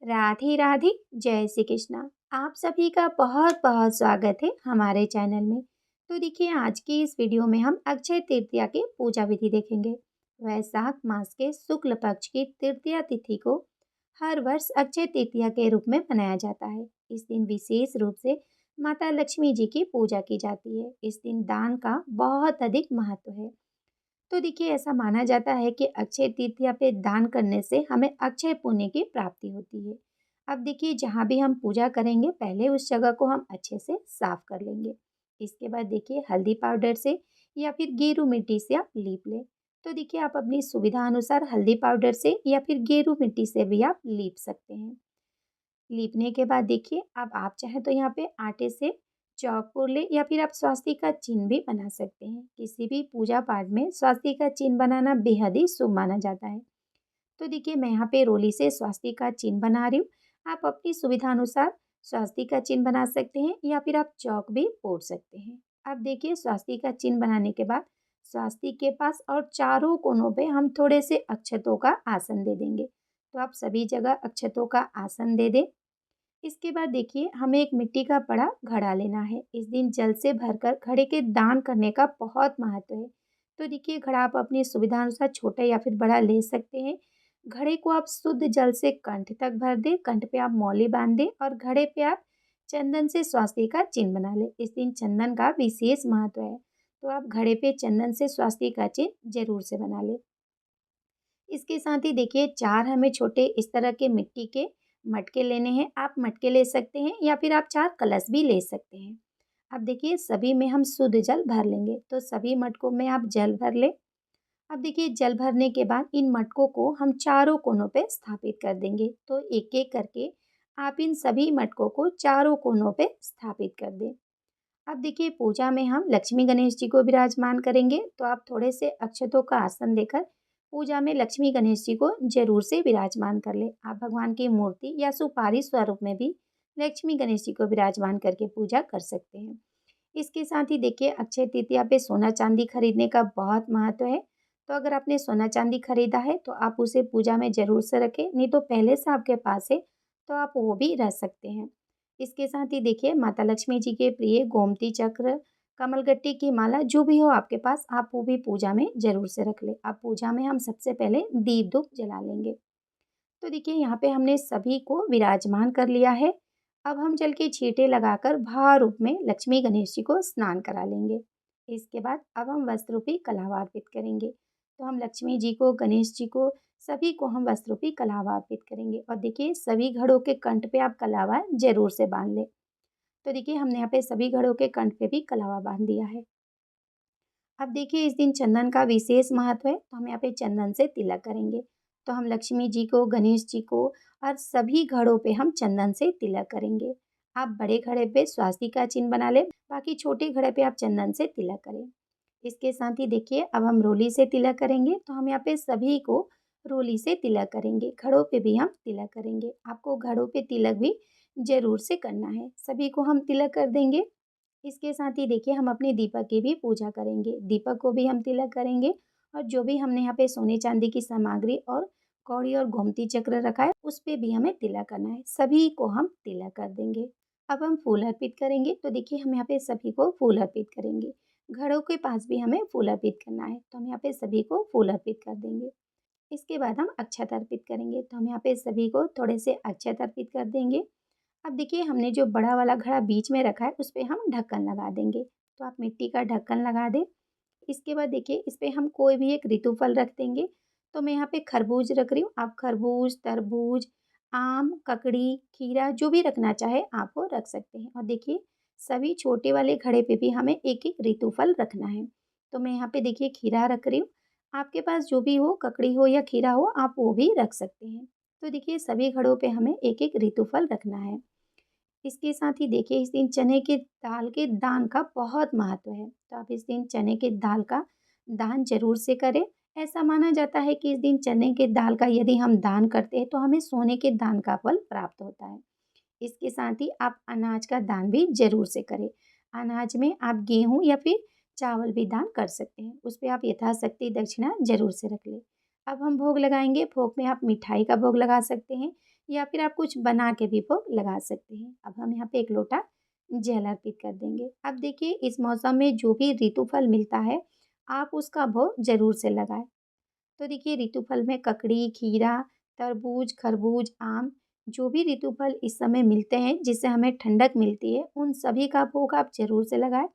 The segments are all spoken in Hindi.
राधे राधे। जय श्री कृष्णा। आप सभी का बहुत बहुत स्वागत है हमारे चैनल में। तो देखिए, आज की इस वीडियो में हम अक्षय तृतीया की पूजा विधि देखेंगे। वैशाख मास के शुक्ल पक्ष की तृतीया तिथि को हर वर्ष अक्षय तृतीया के रूप में मनाया जाता है। इस दिन विशेष रूप से माता लक्ष्मी जी की पूजा की जाती है। इस दिन दान का बहुत अधिक महत्व है। तो देखिए, ऐसा माना जाता है कि अक्षय तृतीया पे दान करने से हमें अक्षय पुण्य की प्राप्ति होती है। अब देखिए, जहाँ भी हम पूजा करेंगे पहले उस जगह को हम अच्छे से साफ कर लेंगे। इसके बाद देखिए, हल्दी पाउडर से या फिर गेरू मिट्टी से आप लीप लें। तो देखिए, आप अपनी सुविधा अनुसार हल्दी पाउडर से या फिर गेरू मिट्टी से भी आप लीप सकते हैं। लीपने के बाद देखिए, अब आप चाहें तो यहाँ पे आटे से चौक ले या फिर आप स्वास्तिक का चिन्ह भी बना सकते हैं। किसी भी पूजा पाठ में स्वास्तिक का चिन्ह बनाना बेहद ही शुभ माना जाता है। तो देखिए, मैं यहाँ पे रोली से स्वास्तिक का चिन्ह बना रही हूँ। आप अपनी सुविधा अनुसार स्वास्तिक का चिन्ह बना सकते हैं या फिर आप चौक भी पोड़ सकते हैं। अब देखिए, स्वास्तिक का चिन्ह बनाने के बाद स्वास्तिक के पास और चारों कोनों पे हम थोड़े से अक्षतों का आसन दे देंगे। तो आप सभी जगह अक्षतों का आसन दे दें। इसके बाद देखिए, हमें एक मिट्टी का बड़ा घड़ा लेना है। इस दिन जल से भरकर घड़े के दान करने का बहुत महत्व है। तो देखिए, घड़ा आप अपनी सुविधा अनुसार छोटा या फिर बड़ा ले सकते हैं। घड़े को आप शुद्ध जल से कंठ तक भर दें। कंठ पे आप मौली बांध दें और घड़े पे आप चंदन से स्वास्तिक का चिन्ह बना लें। इस दिन चंदन का विशेष महत्व है, तो आप घड़े पे चंदन से स्वास्तिक का चिन्ह जरूर से बना लें। इसके साथ ही देखिए, 4 हमें छोटे इस तरह के मिट्टी के मटके लेने हैं। आप मटके ले सकते हैं या फिर आप 4 कलश भी ले सकते हैं। अब देखिए, सभी में हम शुद्ध जल भर लेंगे। तो सभी मटकों में आप जल भर लें। अब देखिए, जल भरने के बाद इन मटकों को हम चारों कोनों पे स्थापित कर देंगे। तो एक एक करके आप इन सभी मटकों को चारों कोनों पे स्थापित कर दें। अब देखिए, पूजा में हम लक्ष्मी गणेश जी को विराजमान करेंगे। तो आप थोड़े से अक्षतों का आसन देकर पूजा में लक्ष्मी गणेश जी को जरूर से विराजमान कर ले। आप भगवान की मूर्ति या सुपारी स्वरूप में भी लक्ष्मी गणेश जी को विराजमान करके पूजा कर सकते हैं। इसके साथ ही देखिए, अक्षय तृतीया पे सोना चांदी खरीदने का बहुत महत्व है। तो अगर आपने सोना चांदी खरीदा है तो आप उसे पूजा में जरूर से रखें, नहीं तो पहले से आपके पास है तो आप वो भी रख सकते हैं। इसके साथ ही देखिए, माता लक्ष्मी जी के प्रिय गोमती चक्र, कमलगट्टी की माला जो भी हो आपके पास, आप वो भी पूजा में जरूर से रख ले। अब पूजा में हम सबसे पहले दीप धूप जला लेंगे। तो देखिए, यहाँ पे हमने सभी को विराजमान कर लिया है। अब हम जल के छींटे लगाकर भाव रूप में लक्ष्मी गणेश जी को स्नान करा लेंगे। इसके बाद अब हम वस्त्र रूपी कलावा अर्पित करेंगे। तो हम लक्ष्मी जी को, गणेश जी को, सभी को हम वस्त्र रूपी कलावा अर्पित करेंगे। और देखिए, सभी घड़ों के कंठ पे आप कलावा जरूर से बांध ले। तो देखिए, हमने यहाँ पे सभी घड़ों के कंठ पे भी कलावा बांध दिया है। अब देखिए, इस दिन चंदन का विशेष महत्व है, तो हम यहाँ पे चंदन से तिलक करेंगे। तो हम लक्ष्मी जी को, गणेश जी को और सभी घड़ों पे हम चंदन से तिलक करेंगे। आप बड़े घड़े पे स्वास्तिक का चिन्ह बना लें, बाकी छोटे घड़े पे आप चंदन से तिलक करें। इसके साथ ही देखिए, अब हम रोली से तिलक करेंगे। तो हम यहाँ पे सभी को रोली से तिलक करेंगे। घड़ों पे भी हम तिलक करेंगे। आपको घड़ों पे तिलक भी जरूर से करना है। सभी को हम तिलक कर देंगे। इसके साथ ही देखिए, हम अपने दीपक की भी पूजा करेंगे। दीपक को भी हम तिलक करेंगे। और जो भी हमने यहाँ पे सोने चांदी की सामग्री और कौड़ी और गोमती चक्र रखा है, उस पे भी हमें तिलक करना है। सभी को हम तिलक कर देंगे। अब हम फूल अर्पित करेंगे। तो देखिए, हम यहाँ पे सभी को फूल अर्पित करेंगे। घड़ों के पास भी हमें फूल अर्पित करना है। तो हम यहाँ पे सभी को फूल अर्पित कर देंगे। इसके बाद हम अक्षत अर्पित करेंगे। तो हम यहाँ पे सभी को थोड़े से अक्षत अर्पित कर देंगे। अब देखिए, हमने जो बड़ा वाला घड़ा बीच में रखा है उस पे हम ढक्कन लगा देंगे। तो आप मिट्टी का ढक्कन लगा दें। इसके बाद देखिए, इस पे हम कोई भी एक ऋतु फल रख देंगे। तो मैं यहाँ पे खरबूज रख रही हूँ। आप खरबूज, तरबूज, आम, ककड़ी, खीरा जो भी रखना चाहे आप वो रख सकते हैं। और देखिए, सभी छोटे वाले घड़े पे भी हमें एक एक ऋतु फल रखना है। तो मैं यहाँ पे देखिए खीरा रख रही हूँ। आपके पास जो भी हो, ककड़ी हो या खीरा हो, आप वो भी रख सकते हैं। तो देखिए, सभी घड़ों पे हमें एक एक ऋतु फल रखना है। इसके साथ ही देखिए, इस दिन चने की दाल के दान का बहुत महत्व है। तो आप इस दिन चने की दाल का दान जरूर से करें। ऐसा माना जाता है कि इस दिन चने की दाल का यदि हम दान करते हैं तो हमें सोने के दान का फल प्राप्त होता है। इसके साथ ही आप अनाज का दान भी जरूर से करें। अनाज में आप गेहूं या फिर चावल भी दान कर सकते हैं। उस पर आप यथाशक्ति दक्षिणा जरूर से रख लें। अब हम भोग लगाएंगे। भोग में आप मिठाई का भोग लगा सकते हैं। या फिर आप कुछ बना के भी भोग लगा सकते हैं। अब हम यहाँ पे 1 लोटा जल अर्पित कर देंगे। अब देखिए इस मौसम में जो भी ऋतु फल मिलता है, आप उसका भोग ज़रूर से लगाएँ। तो देखिए ऋतु फल में ककड़ी, खीरा, तरबूज, खरबूज, आम जो भी ऋतु फल इस समय मिलते हैं जिससे हमें ठंडक मिलती है, उन सभी का भोग आप ज़रूर से लगाएँ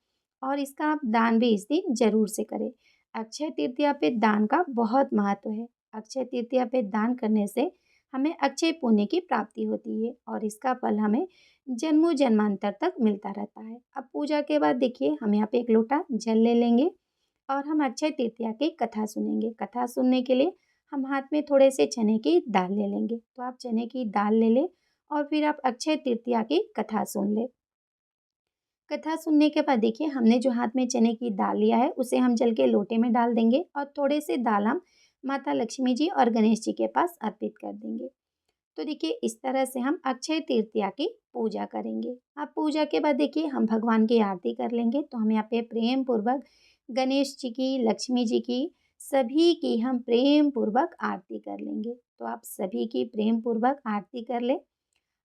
और इसका आप दान भी इस दिन ज़रूर से करें। अक्षय तृतीया पे दान का बहुत महत्व है। अक्षय तृतीया पे दान करने से हमें अक्षय पुण्य की प्राप्ति होती है और इसका फल हमें जन्मों-जन्मांतर तक मिलता रहता है। अब पूजा के बाद देखिए हम यहाँ पे 1 लोटा जल ले लेंगे और हम अक्षय तृतीया की कथा सुनेंगे। कथा सुनने के लिए हम हाथ में थोड़े से चने की दाल ले लेंगे। तो आप चने की दाल ले लें और फिर आप अक्षय तृतीया की कथा सुन लें। कथा सुनने के बाद देखिए हमने जो हाथ में चने की दाल लिया है उसे हम जल के लोटे में डाल देंगे और थोड़े से दाल हम माता लक्ष्मी जी और गणेश जी के पास अर्पित कर देंगे। तो देखिए इस तरह से हम अक्षय तृतीया की पूजा करेंगे। अब पूजा के बाद देखिए हम भगवान की आरती कर लेंगे। तो हम यहाँ पे प्रेम पूर्वक गणेश जी की, लक्ष्मी जी की, सभी की हम प्रेम पूर्वक आरती कर लेंगे। तो आप सभी की प्रेम पूर्वक आरती कर लें।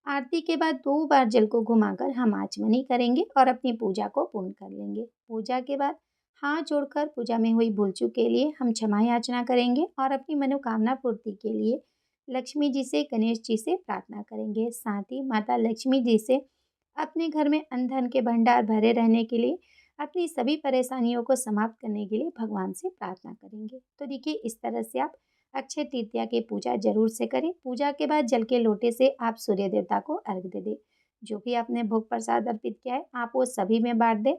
आरती के बाद 2 बार जल को घुमाकर हम आचमनी करेंगे और अपनी पूजा को पूर्ण कर लेंगे। पूजा के बाद हाथ जोड़कर पूजा में हुई भूल-चूक के लिए हम क्षमा याचना करेंगे और अपनी मनोकामना पूर्ति के लिए लक्ष्मी जी से, गणेश जी से प्रार्थना करेंगे। साथ ही माता लक्ष्मी जी से अपने घर में अन्न-धन के भंडार भरे रहने के लिए, अपनी सभी परेशानियों को समाप्त करने के लिए भगवान से प्रार्थना करेंगे। तो देखिए इस तरह से आप अक्षय तृतीया की पूजा ज़रूर से करें। पूजा के बाद जल के लोटे से आप सूर्य देवता को अर्घ दे दें। जो भी आपने भोग प्रसाद अर्पित किया है, आप वो सभी में बाँट दें।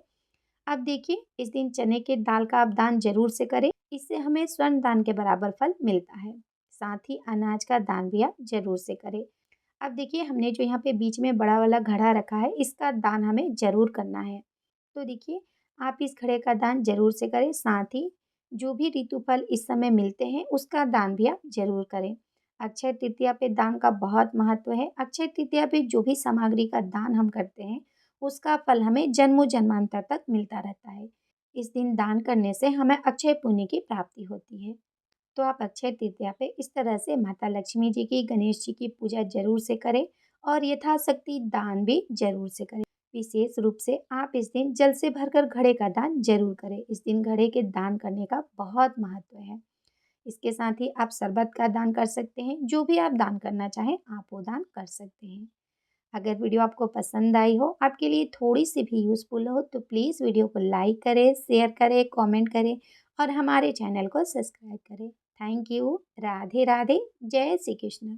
अब देखिए इस दिन चने के दाल का आप दान ज़रूर से करें। इससे हमें स्वर्ण दान के बराबर फल मिलता है। साथ ही अनाज का दान भी आप ज़रूर से करें। अब देखिए हमने जो यहाँ पे बीच में बड़ा वाला घड़ा रखा है, इसका दान हमें ज़रूर करना है। तो देखिए आप इस घड़े का दान ज़रूर से करें। साथ ही जो भी ऋतु फल इस समय मिलते हैं, उसका दान भी आप ज़रूर करें। अक्षय तृतीया पे दान का बहुत महत्व है। अक्षय तृतीया पे जो भी सामग्री का दान हम करते हैं, उसका फल हमें जन्मों-जन्मांतर तक मिलता रहता है। इस दिन दान करने से हमें अक्षय पुण्य की प्राप्ति होती है। तो आप अक्षय तृतीया पे इस तरह से माता लक्ष्मी जी की, गणेश जी की पूजा ज़रूर से करें और यथाशक्ति दान भी ज़रूर से करें। विशेष रूप से आप इस दिन जल से भरकर घड़े का दान ज़रूर करें। इस दिन घड़े के दान करने का बहुत महत्व है। इसके साथ ही आप शरबत का दान कर सकते हैं। जो भी आप दान करना चाहें, आप वो दान कर सकते हैं। अगर वीडियो आपको पसंद आई हो, आपके लिए थोड़ी-सी भी यूज़फुल हो, तो प्लीज़ वीडियो को लाइक करें, शेयर करें, कमेंट करें और हमारे चैनल को सब्सक्राइब करें। Thank you. राधे राधे। जय श्री कृष्ण।